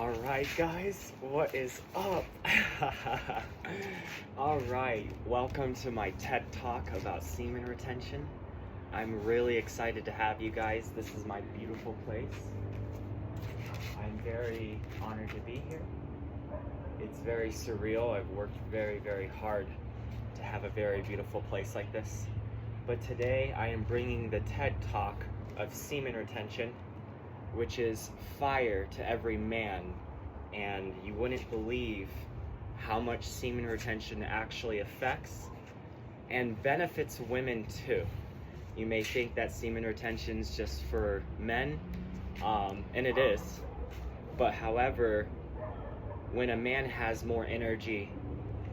Alright guys, what is up? Alright, welcome to my TED Talk about semen retention. I'm really excited to have you guys. This is my beautiful place. I'm very honored to be here. It's very surreal. I've worked very, very hard to have a very beautiful place like this. But today I am bringing the TED Talk of semen retention, which is fire to every man, and you wouldn't believe how much semen retention actually affects and benefits women too. You may think that semen retention is just for men, and it is, but however, when a man has more energy,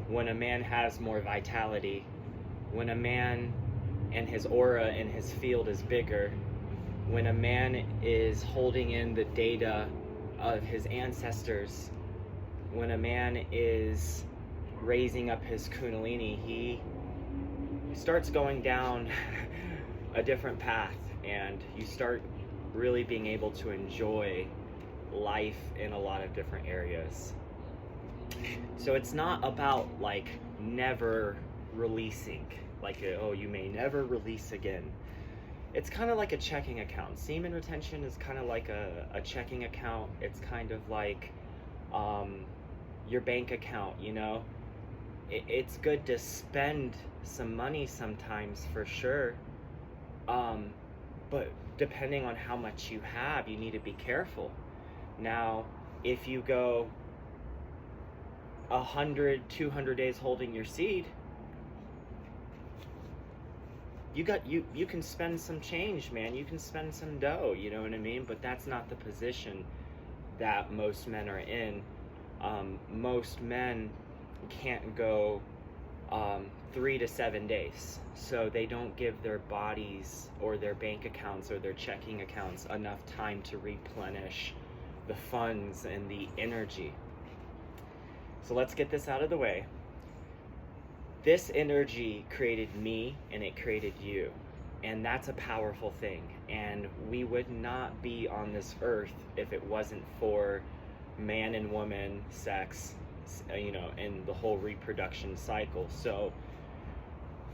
when a man has more vitality, when a man and his aura and his field is bigger, when a man is holding in the data of his ancestors, when a man is raising up his kundalini, he starts going down a different path, and you start really being able to enjoy life in a lot of different areas. So it's not about like never releasing, like oh, you may never release again. It's kind of like a checking account. Semen retention is kind of like a checking account. It's kind of like your bank account, you know? It's good to spend some money sometimes, for sure. But depending on how much you have, you need to be careful. Now, if you go 100, 200 days holding your seed, you can spend some change, man. You can spend some dough, you know what I mean? But that's not the position that most men are in. Most men can't go 3 to 7 days, so they don't give their bodies or their bank accounts or their checking accounts enough time to replenish the funds and the energy. So let's get this out of the way. This energy created me and it created you, and that's a powerful thing, and we would not be on this earth if it wasn't for man and woman sex, you know, and the whole reproduction cycle. So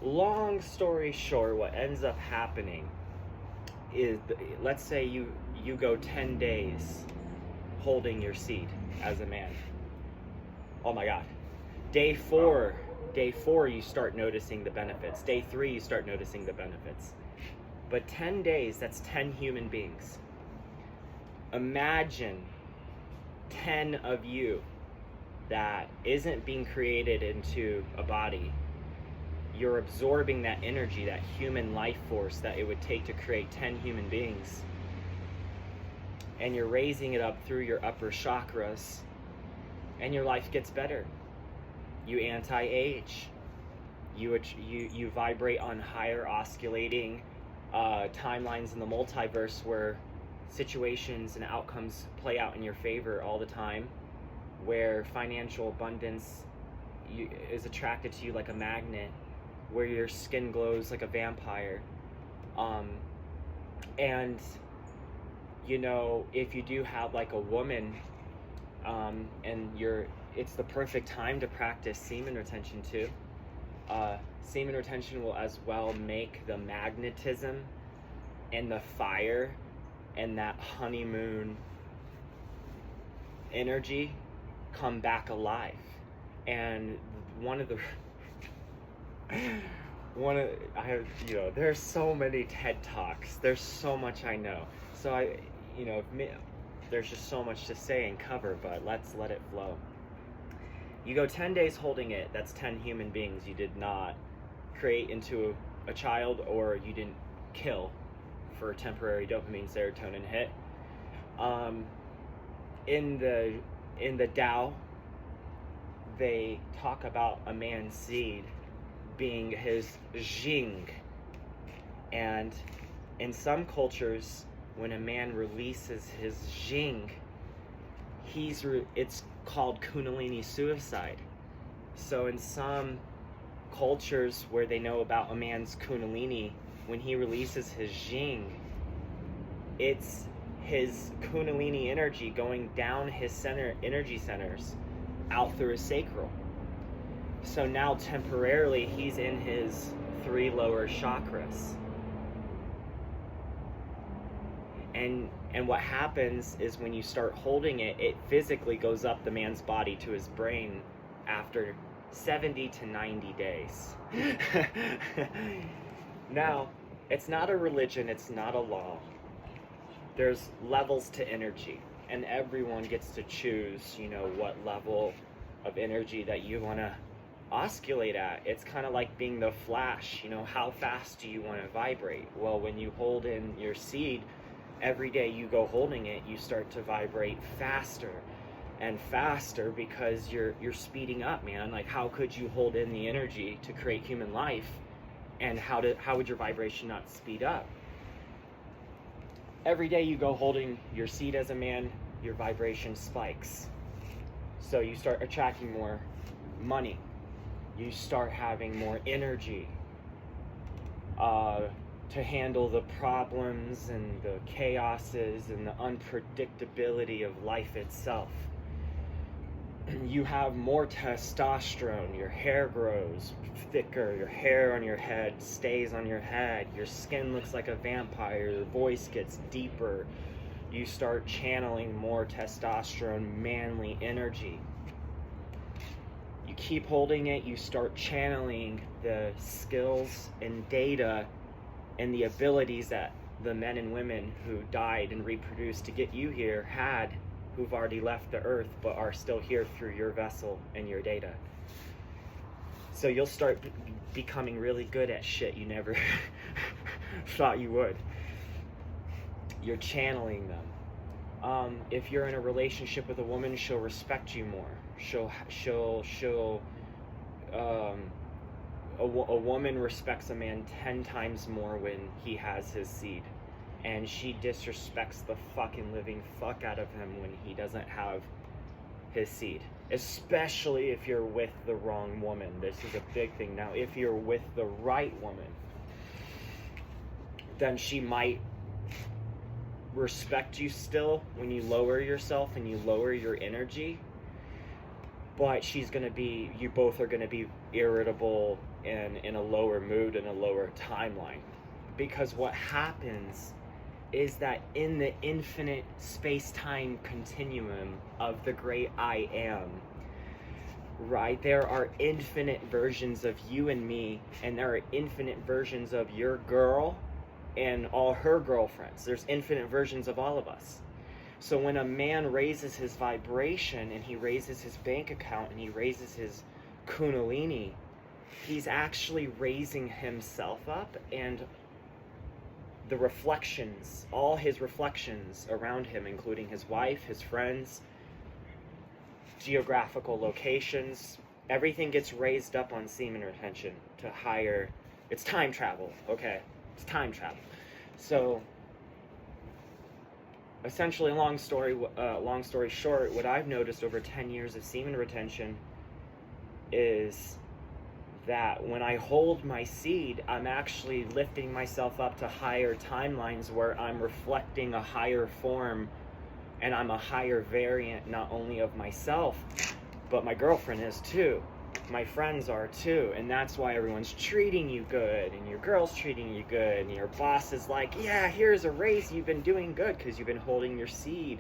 long story short, what ends up happening is, let's say you go 10 days holding your seed as a man. Oh my god. Day four you start noticing the benefits. Day 3 you start noticing the benefits. But 10 days, that's 10 human beings. Imagine 10 of you that isn't being created into a body. You're absorbing that energy, that human life force that it would take to create 10 human beings, and you're raising it up through your upper chakras, and your life gets better. You anti-age. You vibrate on higher oscillating timelines in the multiverse, where situations and outcomes play out in your favor all the time, where financial abundance is attracted to you like a magnet, where your skin glows like a vampire. And you know, if you do have like a woman, and it's the perfect time to practice semen retention too. Semen retention will as well make the magnetism and the fire and that honeymoon energy come back alive. And there's so many TED Talks. There's so much I know. So there's just so much to say and cover, but let's let it flow. You go 10 days holding it, that's 10 human beings you did not create into a child, or you didn't kill for a temporary dopamine serotonin hit. In the Tao, they talk about a man's seed being his Jing. And in some cultures, when a man releases his Jing, it's called Kundalini suicide. So in some cultures where they know about a man's Kundalini, when he releases his Jing, it's his kundalini energy going down his energy centers out through his sacral. So now temporarily he's in his 3 lower chakras. And what happens is when you start holding it, it physically goes up the man's body to his brain after 70 to 90 days. Now, it's not a religion, it's not a law. There's levels to energy, and everyone gets to choose, what level of energy that you want to oscillate at. It's kind of like being the Flash, how fast do you want to vibrate? Well, when you hold in your seed, every day you go holding it, you start to vibrate faster and faster because you're speeding up, man. Like, how could you hold in the energy to create human life, and how would your vibration not speed up? Every day you go holding your seed as a man, your vibration spikes. So you start attracting more money. You start having more energy to handle the problems and the chaoses and the unpredictability of life itself. You have more testosterone, your hair grows thicker, your hair on your head stays on your head, your skin looks like a vampire, your voice gets deeper, you start channeling more testosterone, manly energy. You keep holding it, you start channeling the skills and data and the abilities that the men and women who died and reproduced to get you here had, who've already left the earth but are still here through your vessel and your data. So you'll start becoming really good at shit you never thought you would. You're channeling them. If you're in a relationship with a woman, she'll respect you more. A woman respects a man 10 times more when he has his seed. And she disrespects the fucking living fuck out of him when he doesn't have his seed. Especially if you're with the wrong woman. This is a big thing. Now, if you're with the right woman, then she might respect you still when you lower yourself and you lower your energy. But you both are gonna be irritable and in a lower mood and a lower timeline. Because what happens is that in the infinite space-time continuum of the great I am, right, there are infinite versions of you and me, and there are infinite versions of your girl and all her girlfriends. There's infinite versions of all of us. So when a man raises his vibration and he raises his bank account and he raises his kundalini, he's actually raising himself up, and the reflections, all his reflections around him, including his wife, his friends, geographical locations, everything gets raised up on semen retention to higher. It's time travel, okay? It's time travel. So essentially, long story short, what I've noticed over 10 years of semen retention is that when I hold my seed, I'm actually lifting myself up to higher timelines where I'm reflecting a higher form, and I'm a higher variant not only of myself, but my girlfriend is too. My friends are too, and that's why everyone's treating you good, and your girl's treating you good, and your boss is like, yeah, here's a raise, you've been doing good because you've been holding your seed.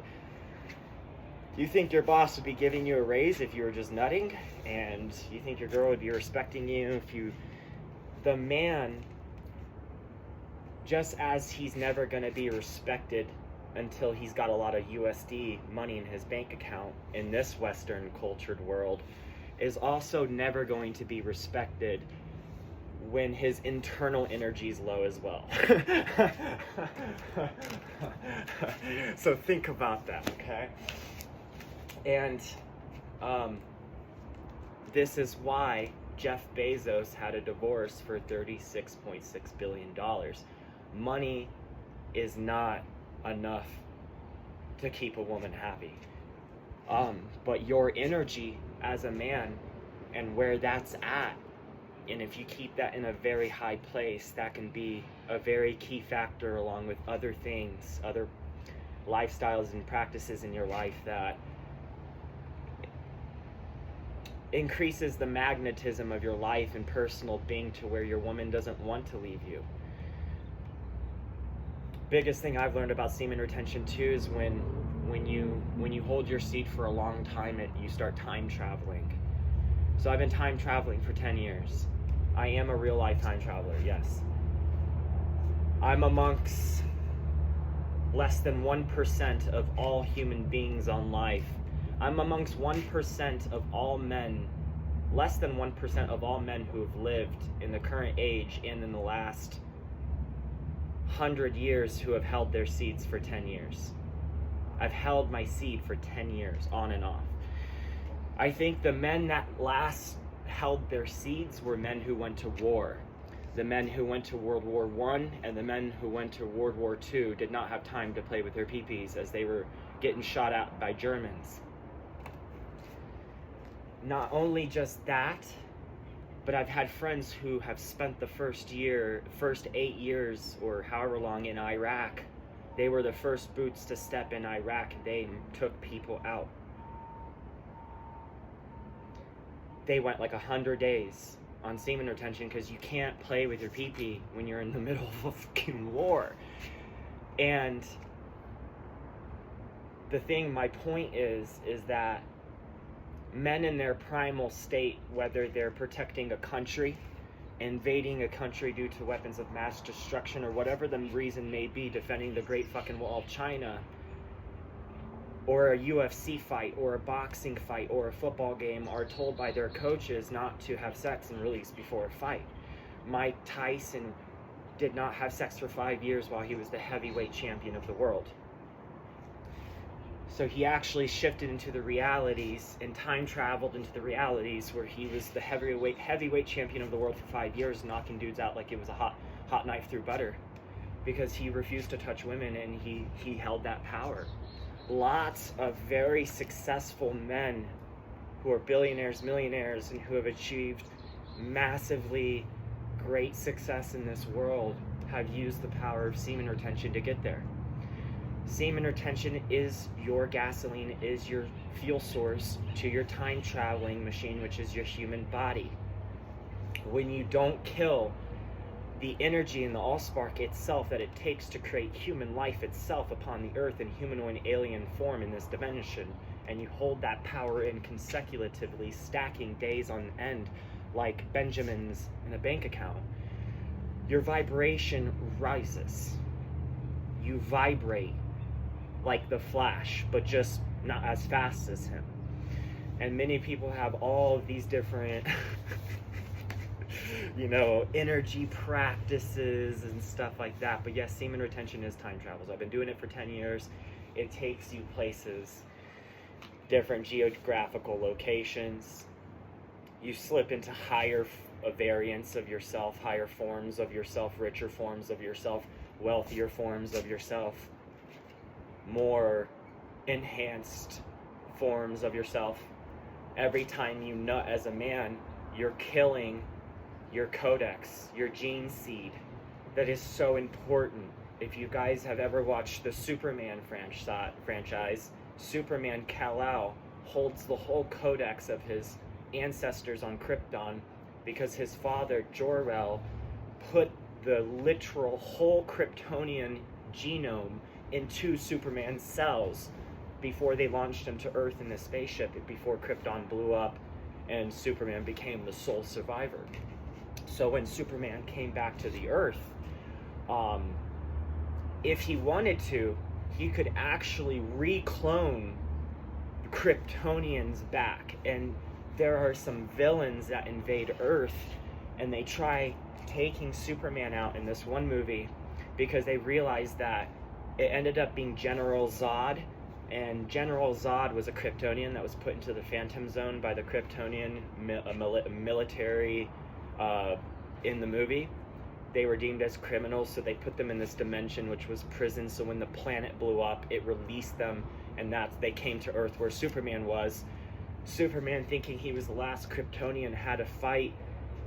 You think your boss would be giving you a raise if you were just nutting? And you think your girl would be respecting you if you... The man, just as he's never going to be respected until he's got a lot of USD money in his bank account in this Western cultured world, is also never going to be respected when his internal energy is low as well. So think about that, okay? And this is why Jeff Bezos had a divorce for $36.6 billion. Money is not enough to keep a woman happy. But your energy as a man and where that's at, and if you keep that in a very high place, that can be a very key factor along with other things, other lifestyles and practices in your life that increases the magnetism of your life and personal being to where your woman doesn't want to leave you. Biggest thing I've learned about semen retention too is when you hold your seed for a long time, you start time traveling. So I've been time traveling for 10 years. I am a real life time traveler, yes. I'm amongst less than 1% of all human beings on life. I'm amongst 1% of all men, less than 1% of all men who have lived in the current age and in the last 100 years who have held their seeds for 10 years. I've held my seed for 10 years, on and off. I think the men that last held their seeds were men who went to war. The men who went to World War I and the men who went to World War II did not have time to play with their peepees as they were getting shot at by Germans. Not only just that, but I've had friends who have spent the first 8 years or however long in Iraq. They were the first boots to step in Iraq. They took people out. They went like 100 days on semen retention because you can't play with your pee-pee when you're in the middle of a fucking war. And my point is that men in their primal state, whether they're protecting a country, invading a country due to weapons of mass destruction, or whatever the reason may be, defending the Great Fucking Wall of China, or a UFC fight, or a boxing fight, or a football game, are told by their coaches not to have sex and release before a fight. Mike Tyson did not have sex for 5 years while he was the heavyweight champion of the world. So he actually shifted into the realities and time traveled into the realities where he was the heavyweight champion of the world for 5 years, knocking dudes out like it was a hot knife through butter, because he refused to touch women and he held that power. Lots of very successful men who are billionaires, millionaires, and who have achieved massively great success in this world have used the power of semen retention to get there. Semen retention is your gasoline, is your fuel source to your time traveling machine, which is your human body. When you don't kill the energy and the allspark itself that it takes to create human life itself upon the earth in humanoid alien form in this dimension, and you hold that power in consecutively, stacking days on end like Benjamins in a bank account, your vibration rises. You vibrate like the Flash, but just not as fast as him. And many people have all of these different energy practices and stuff like that. But yes, semen retention is time travels. I've been doing it for 10 years. It takes you places, different geographical locations. You slip into higher variants of yourself, higher forms of yourself, richer forms of yourself, wealthier forms of yourself, more enhanced forms of yourself. Every time you nut as a man, you're killing your codex, your gene seed. That is so important. If you guys have ever watched the Superman franchise, Superman Kal-El holds the whole codex of his ancestors on Krypton because his father, Jor-El, put the literal whole Kryptonian genome into Superman's cells before they launched him to Earth in the spaceship, before Krypton blew up and Superman became the sole survivor. So when Superman came back to the Earth, if he wanted to, he could actually reclone Kryptonians back. And there are some villains that invade Earth, and they try taking Superman out in this one movie because they realized that it ended up being General Zod, and General Zod was a Kryptonian that was put into the Phantom Zone by the Kryptonian military in the movie. They were deemed as criminals, so they put them in this dimension, which was prison. So when the planet blew up, it released them, and they came to Earth where Superman was. Superman, thinking he was the last Kryptonian, had to fight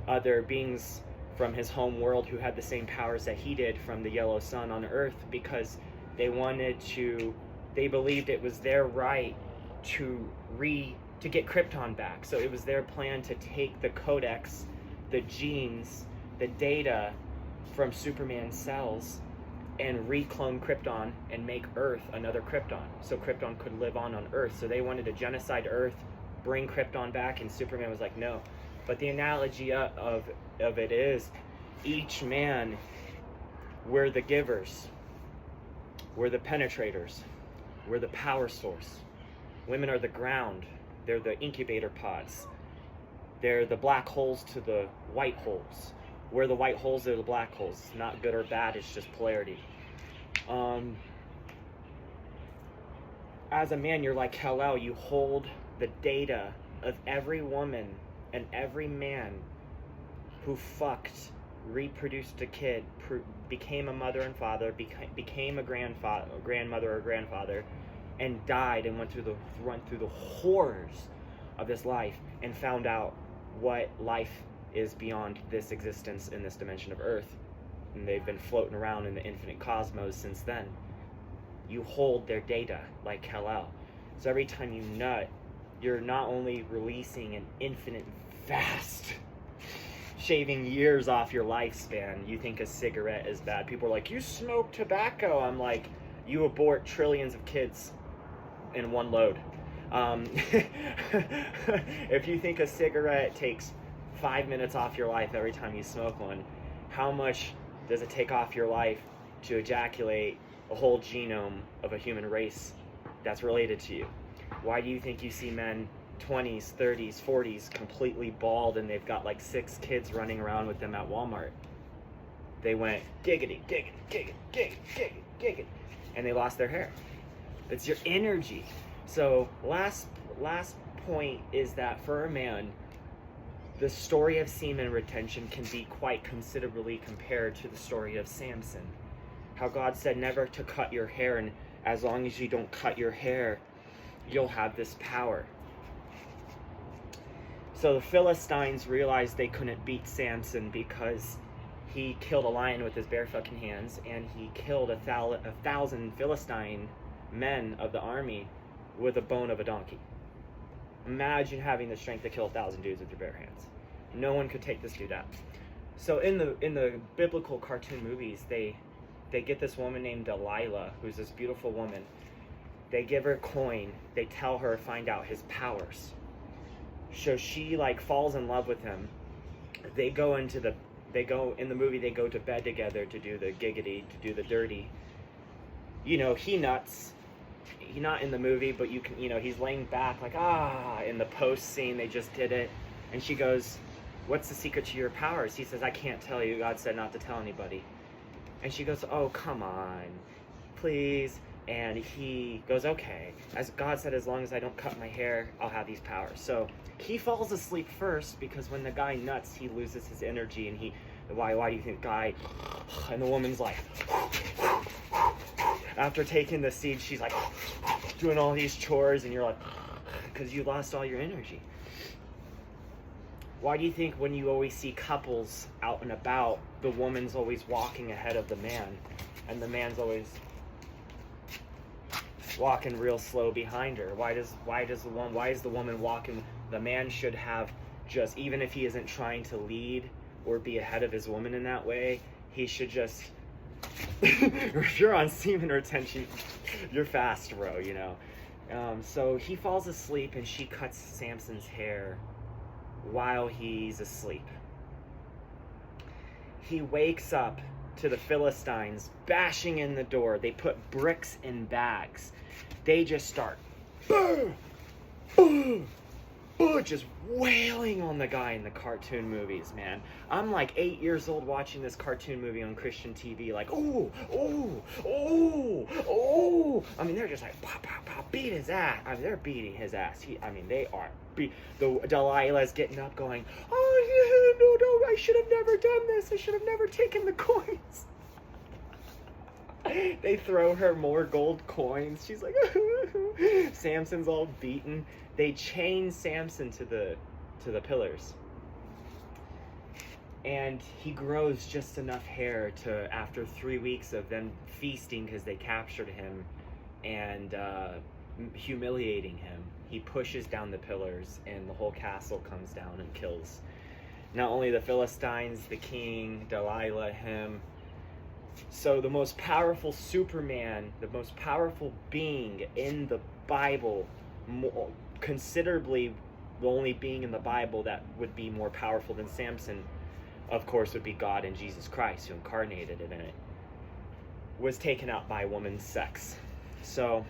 other beings from his home world who had the same powers that he did from the yellow sun on Earth, because they wanted to they believed it was their right to get Krypton back. So it was their plan to take the codex, the genes, the data from Superman's cells and reclone Krypton and make Earth another Krypton, so Krypton could live on Earth. So they wanted to genocide Earth, bring Krypton back, and Superman was like, no. But the analogy of it is, each man, we're the givers, we're the penetrators, we're the power source. Women are the ground, they're the incubator pods, they're the black holes to the white holes. We're the white holes, they're the black holes. It's not good or bad, it's just polarity. As a man, you're like Hillel. You hold the data of every woman and every man who fucked, reproduced a kid, became a mother and father, became a grandmother or grandfather, and died and went through the horrors of this life and found out what life is beyond this existence in this dimension of Earth. And they've been floating around in the infinite cosmos since then. You hold their data like Hillel. So every time you nut, you're not only releasing an infinite, vast, shaving years off your lifespan. You think a cigarette is bad. People are like, you smoke tobacco. I'm like, you abort trillions of kids in one load. If you think a cigarette takes 5 minutes off your life every time you smoke one, how much does it take off your life to ejaculate a whole genome of a human race that's related to you? Why do you think you see men 20s, 30s, 40s completely bald and they've got like 6 kids running around with them at Walmart? They went giggity, giggity, giggity, giggity, giggity, giggity, and they lost their hair. It's your energy. So last point is that for a man, the story of semen retention can be quite considerably compared to the story of Samson. How God said never to cut your hair, and as long as you don't cut your hair, you'll have this power. So the Philistines realized they couldn't beat Samson because he killed a lion with his bare fucking hands, and he killed 1,000 Philistine men of the army with a bone of a donkey. Imagine having the strength to kill 1,000 dudes with your bare hands. No one could take this dude out. So in the biblical cartoon movies, they get this woman named Delilah, who's this beautiful woman. They give her a coin. They tell her to find out his powers. So she like falls in love with him. They go in the movie, they go to bed together to do the giggity, to do the dirty. You know, he nuts. He's not in the movie, but you can, you know, he's laying back like, in the post scene, they just did it. And she goes, what's the secret to your powers? He says, I can't tell you. God said not to tell anybody. And she goes, oh, come on, please. And he goes, okay. As God said, as long as I don't cut my hair, I'll have these powers. So he falls asleep first because when the guy nuts, he loses his energy. And why do you think guy? And the woman's like, after taking the seed, she's like doing all these chores, and you're like, because you lost all your energy. Why do you think when you always see couples out and about, the woman's always walking ahead of the man, and the man's always walking real slow behind her? Why is the woman walking? The man should have just, even if he isn't trying to lead or be ahead of his woman in that way, he should just, if you're on semen retention, you're fast, bro, you know. So he falls asleep and she cuts Samson's hair while he's asleep. He wakes up to the Philistines bashing in the door. They put bricks in bags. They just start boom, boom, boom, just wailing on the guy in the cartoon movies, man. I'm like 8 years old watching this cartoon movie on Christian TV, like, oh, oh, oh, oh. I mean, they're just like, pop, pop, pop, beat his ass. I mean, they're beating his ass. They are the Delilah's getting up going, oh, no, I should have never done this. I should have never taken the coins. They throw her more gold coins. She's like, Samson's all beaten. They chain Samson to the pillars. And he grows just enough hair to, after 3 weeks of them feasting because they captured him, and humiliating him. He pushes down the pillars, and the whole castle comes down and kills not only the Philistines, the king, Delilah, him. So the most powerful Superman, the most powerful being in the Bible, considerably the only being in the Bible that would be more powerful than Samson, of course, would be God and Jesus Christ, who incarnated it in it, was taken out by woman's sex. So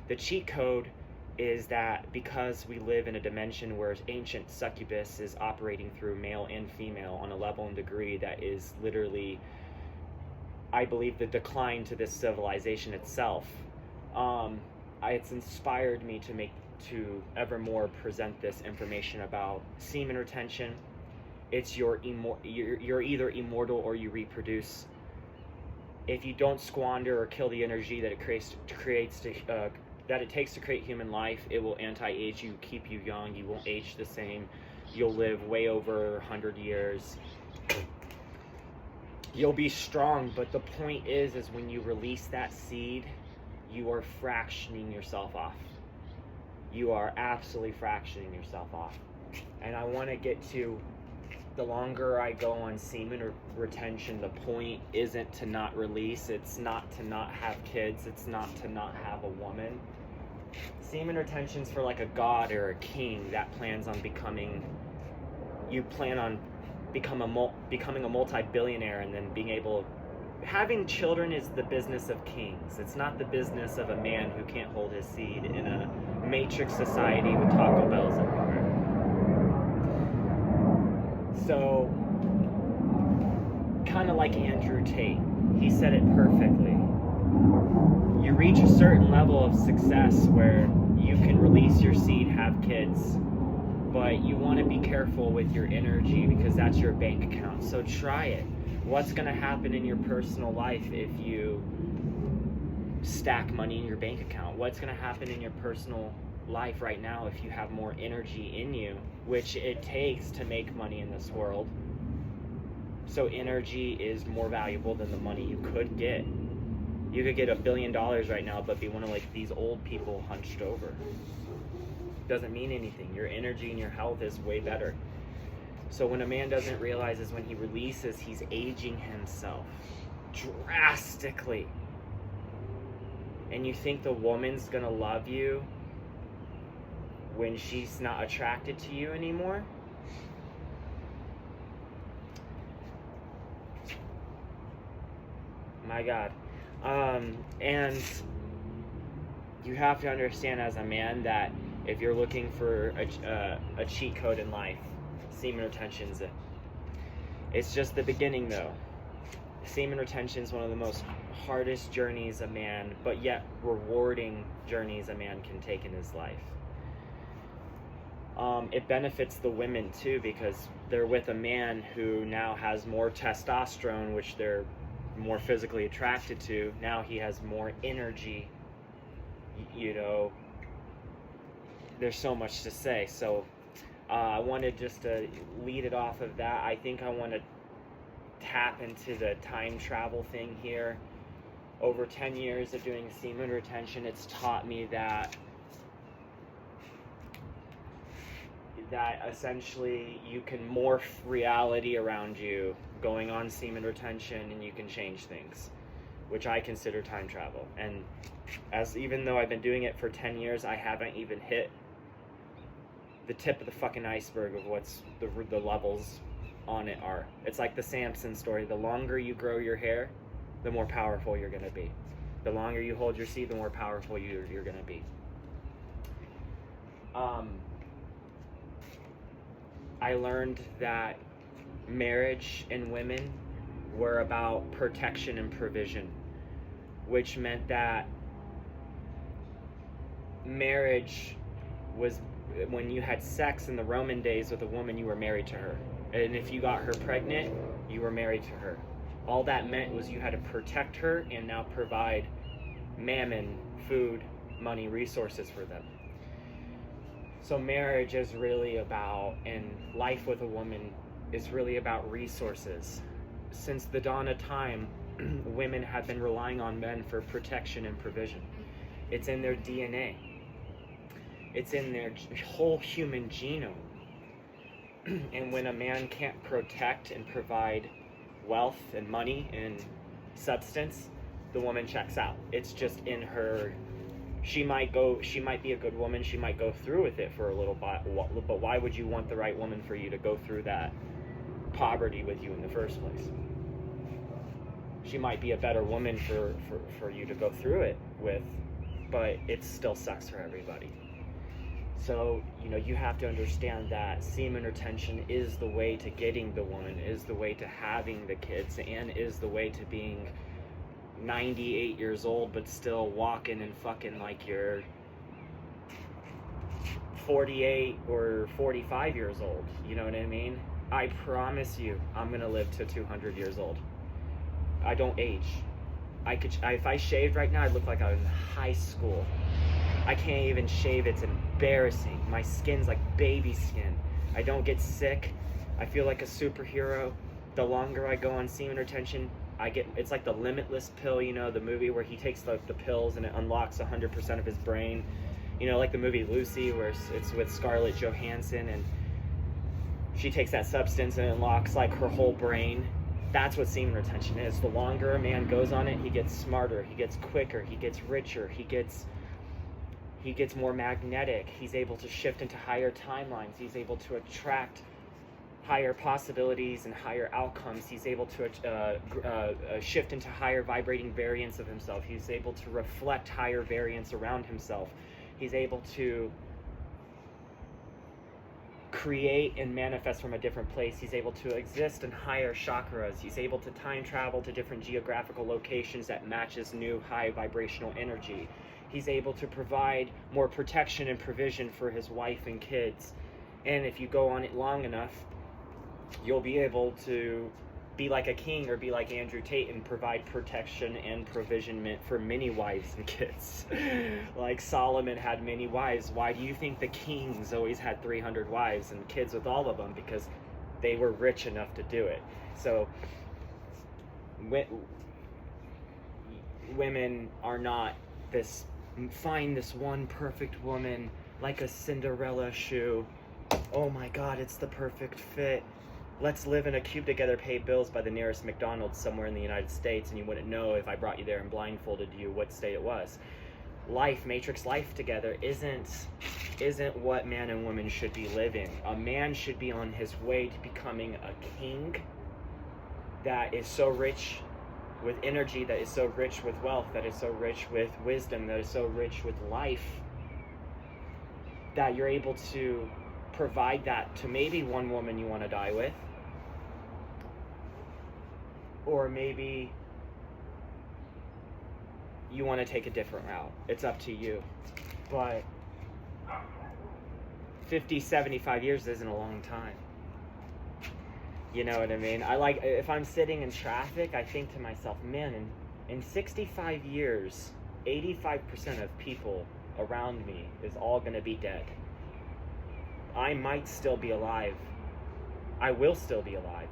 the cheat code is that because we live in a dimension where ancient succubus is operating through male and female on a level and degree that is literally, I believe, the decline to this civilization itself, it's inspired me to evermore present this information about semen retention. It's you're either immortal or you reproduce. If you don't squander or kill the energy that it takes to create human life, it will anti-age you, keep you young. You won't age the same. You'll live way over 100 years. You'll be strong, but the point is when you release that seed, you are fractioning yourself off. You are absolutely fractioning yourself off. And I want to get to, the longer I go on semen retention, the point isn't to not release. It's not to not have kids. It's not to not have a woman. Semen retention's for like a god or a king that plans on becoming, you plan on becoming a multi-billionaire and then being able, having children is the business of kings. It's not the business of a man who can't hold his seed in a matrix society with Taco Bells everywhere. So, kind of like Andrew Tate, he said it perfectly. You reach a certain level of success where you can release your seed, have kids, but you want to be careful with your energy because that's your bank account. So try it. What's going to happen in your personal life if you stack money in your bank account? What's going to happen in your personal life right now if you have more energy in you, which it takes to make money in this world? So energy is more valuable than the money you could get. You could get $1 billion right now, but be one of like these old people hunched over. Doesn't mean anything. Your energy and your health is way better. So when a man doesn't realize is when he releases, he's aging himself drastically. And you think the woman's gonna love you when she's not attracted to you anymore? My God. And you have to understand as a man that if you're looking for a cheat code in life, semen retention's it. It's just the beginning though. Semen retention is one of the most hardest journeys a man, but yet rewarding journeys a man can take in his life. It benefits the women too because they're with a man who now has more testosterone, which they're more physically attracted to. Now he has more energy. You know, there's so much to say. So I wanted just to lead it off of that. I think I want to tap into the time travel thing here. Over 10 years of doing semen retention, it's taught me that essentially you can morph reality around you going on semen retention, and you can change things, which I consider time travel. And even though I've been doing it for 10 years, I haven't even hit the tip of the fucking iceberg of what's the levels on it are. It's like the Samson story. The longer you grow your hair, the more powerful you're going to be. The longer you hold your seed, the more powerful you're going to be. I learned that marriage and women were about protection and provision, which meant that marriage was when you had sex in the Roman days with a woman, you were married to her. And if you got her pregnant, you were married to her. All that meant was you had to protect her and now provide mammon, food, money, resources for them. So marriage is really about, and life with a woman is really about resources. Since the dawn of time, women have been relying on men for protection and provision. It's in their DNA. It's in their whole human genome. And when a man can't protect and provide wealth and money and substance, the woman checks out. It's just in her. She might be a good woman, she might go through with it for a little bit, but why would you want the right woman for you to go through that poverty with you in the first place? She might be a better woman for you to go through it with, but it still sucks for everybody. So, you have to understand that semen retention is the way to getting the woman, is the way to having the kids, and is the way to being 98 years old but still walking and fucking like you're 48 or 45 years old. You know what I mean? I promise you, I'm gonna live to 200 years old. I don't age. If I shaved right now, I'd look like I was in high school. I can't even shave. It's embarrassing. My skin's like baby skin. I don't get sick. I feel like a superhero. The longer I go on semen retention, it's like the Limitless pill, the movie where he takes the pills and it unlocks 100% of his brain. Like the movie Lucy, where it's with Scarlett Johansson, and she takes that substance and it unlocks like her whole brain. That's what semen retention is. The longer a man goes on it, he gets smarter, he gets quicker, he gets richer, he gets more magnetic. He's able to shift into higher timelines. He's able to attract higher possibilities and higher outcomes. He's able to shift into higher vibrating variants of himself. He's able to reflect higher variants around himself. He's able to create and manifest from a different place. He's able to exist in higher chakras. He's able to time travel to different geographical locations that matches new high vibrational energy. He's able to provide more protection and provision for his wife and kids. And if you go on it long enough, you'll be able to be like a king or be like Andrew Tate and provide protection and provision for many wives and kids. Like Solomon had many wives. Why do you think the kings always had 300 wives and kids with all of them? Because they were rich enough to do it. So women are not find this one perfect woman like a Cinderella shoe. Oh my God, it's the perfect fit. Let's live in a cube together, pay bills by the nearest McDonald's somewhere in the United States, and you wouldn't know if I brought you there and blindfolded you what state it was. Matrix life together isn't what man and woman should be living. A man should be on his way to becoming a king that is so rich with energy, that is so rich with wealth, that is so rich with wisdom, that is so rich with life, that you're able to provide that to maybe one woman you want to die with, or maybe you want to take a different route. It's up to you. But 50, 75 years isn't a long time. You know what I mean? If I'm sitting in traffic, I think to myself, man, in 65 years, 85% of people around me is all going to be dead. I might still be alive. I will still be alive.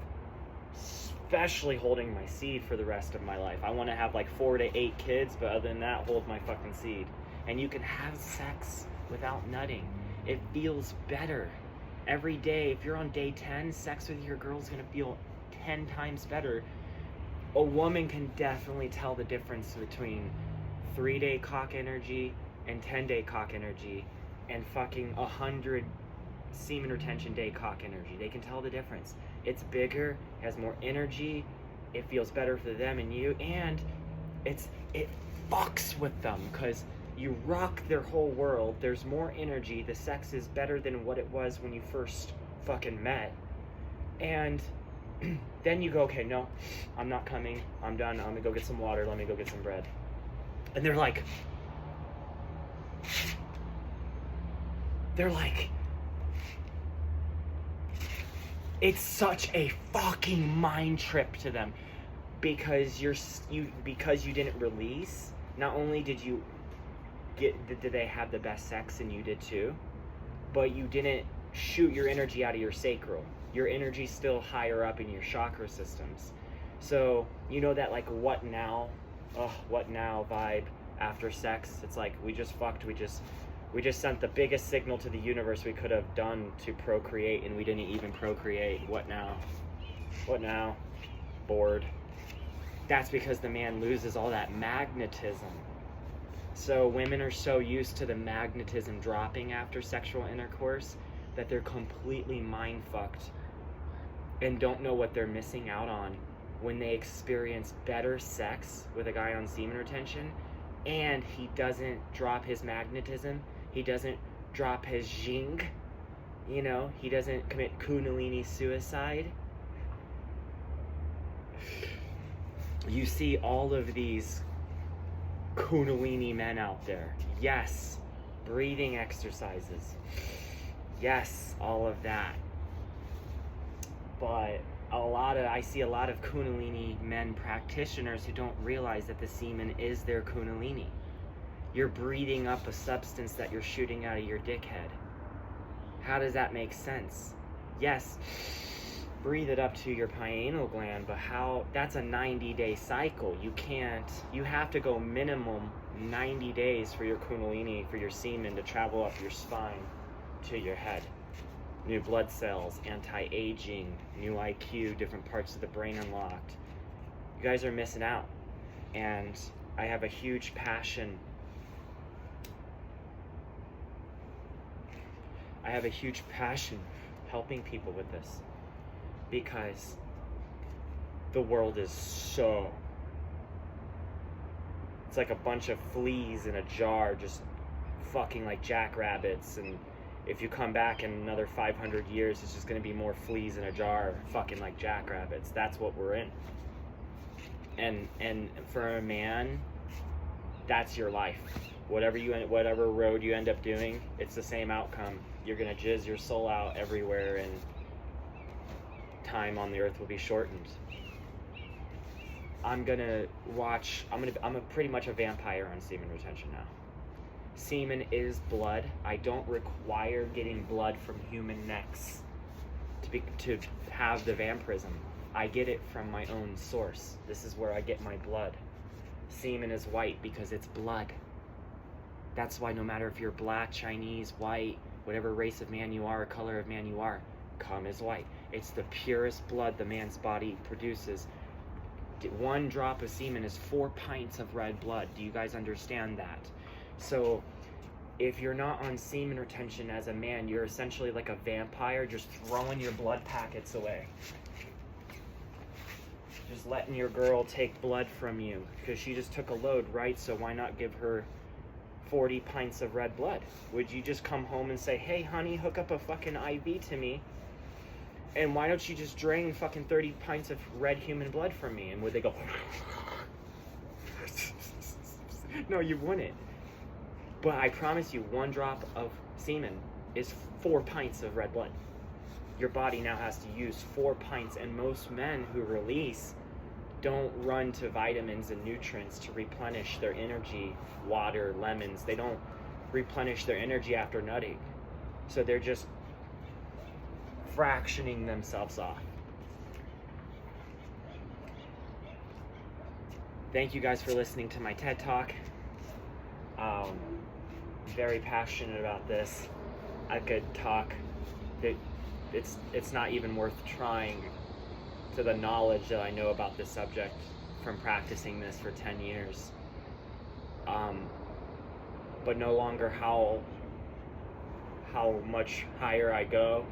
Especially holding my seed for the rest of my life. I want to have like 4 to 8 kids, but other than that, hold my fucking seed. And you can have sex without nutting. It feels better. Every day, if you're on day 10, sex with your girl is going to feel 10 times better. A woman can definitely tell the difference between 3-day cock energy and 10-day cock energy and fucking 100 semen retention day cock energy. They can tell the difference. It's bigger, has more energy, it feels better for them and you, and it fucks with them because you rock their whole world. There's more energy. The sex is better than what it was when you first fucking met. And then you go, okay, no, I'm not coming. I'm done. I'm gonna go get some water. Let me go get some bread. And they're like, it's such a fucking mind trip to them because you didn't release. Not only did they have the best sex and you did too, but you didn't shoot your energy out of your sacral. Your energy's still higher up in your chakra systems. So you know that like what now vibe after sex. It's like we just fucked, we just sent the biggest signal to the universe we could have done to procreate, and we didn't even procreate. What now? What now? Bored. That's because the man loses all that magnetism. So women are so used to the magnetism dropping after sexual intercourse that they're completely mind fucked and don't know what they're missing out on when they experience better sex with a guy on semen retention, and he doesn't drop his magnetism, he doesn't drop his jing, you know, he doesn't commit kundalini suicide. You see all of these kundalini men out there. Yes, breathing exercises. Yes, all of that. But I see a lot of kundalini men practitioners who don't realize that the semen is their kundalini. You're breathing up a substance that you're shooting out of your dickhead. How does that make sense? Yes, breathe it up to your pineal gland, but how? That's a 90-day cycle. You have to go minimum 90 days for your kundalini, for your semen to travel up your spine to your head. New blood cells, anti-aging, new IQ, different parts of the brain unlocked. You guys are missing out. And I have a huge passion. Helping people with this, because the world is it's like a bunch of fleas in a jar just fucking like jackrabbits, and if you come back in another 500 years, it's just going to be more fleas in a jar fucking like jackrabbits. That's what we're in. And for a man, that's your life. Whatever road you end up doing, it's the same outcome. You're going to jizz your soul out everywhere, and time on the earth will be shortened. I'm pretty much a vampire on semen retention now. Semen is blood. I don't require getting blood from human necks to have the vampirism. I get it from my own source. This is where I get my blood. Semen is white because it's blood. That's why no matter if you're black, Chinese, white, whatever race of man you are, or color of man you are, cum is white. It's the purest blood the man's body produces. 1 drop of semen is 4 pints of red blood. Do you guys understand that? So if you're not on semen retention as a man, you're essentially like a vampire, just throwing your blood packets away. Just letting your girl take blood from you because she just took a load, right? So why not give her 40 pints of red blood? Would you just come home and say, hey honey, hook up a fucking IV to me, and why don't you just drain fucking 30 pints of red human blood from me? And would they go no, you wouldn't. But I promise you, 1 drop of semen is 4 pints of red blood. Your body now has to use 4 pints, and most men who release don't run to vitamins and nutrients to replenish their energy, water, lemons. They don't replenish their energy after nutting. So they're just fractioning themselves off. Thank you guys for listening to my TED Talk. Very passionate about this. I could talk. It's not even worth trying to the knowledge that I know about this subject from practicing this for 10 years. But no longer how much higher I go,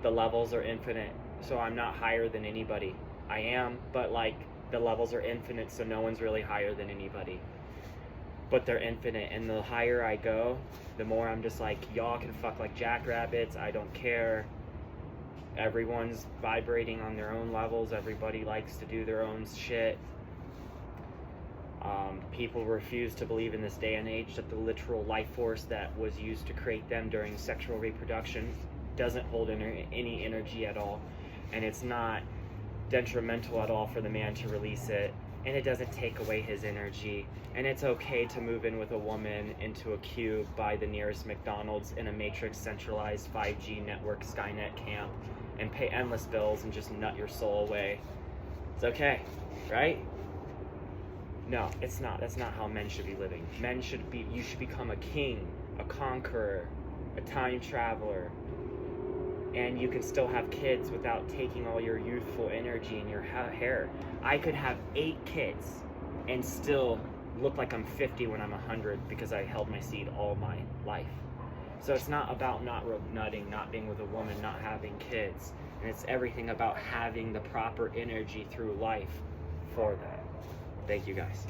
the levels are infinite. So I'm not higher than anybody. I am, but like the levels are infinite, so no one's really higher than anybody. But they're infinite, and the higher I go, the more I'm just like, y'all can fuck like jackrabbits, I don't care. Everyone's vibrating on their own levels. Everybody likes to do their own shit. People refuse to believe in this day and age that the literal life force that was used to create them during sexual reproduction doesn't hold any energy at all, and it's not detrimental at all for the man to release it, and it doesn't take away his energy, and it's okay to move in with a woman into a cube by the nearest McDonald's in a matrix centralized 5G network Skynet camp and pay endless bills and just nut your soul away. It's okay, right? No, it's not. That's not how men should be living. You should become a king, a conqueror, a time traveler, and you can still have kids without taking all your youthful energy in your hair. I could have 8 kids and still look like I'm 50 when I'm 100 because I held my seed all my life. So it's not about not nutting, not being with a woman, not having kids, and it's everything about having the proper energy through life for that. Thank you guys.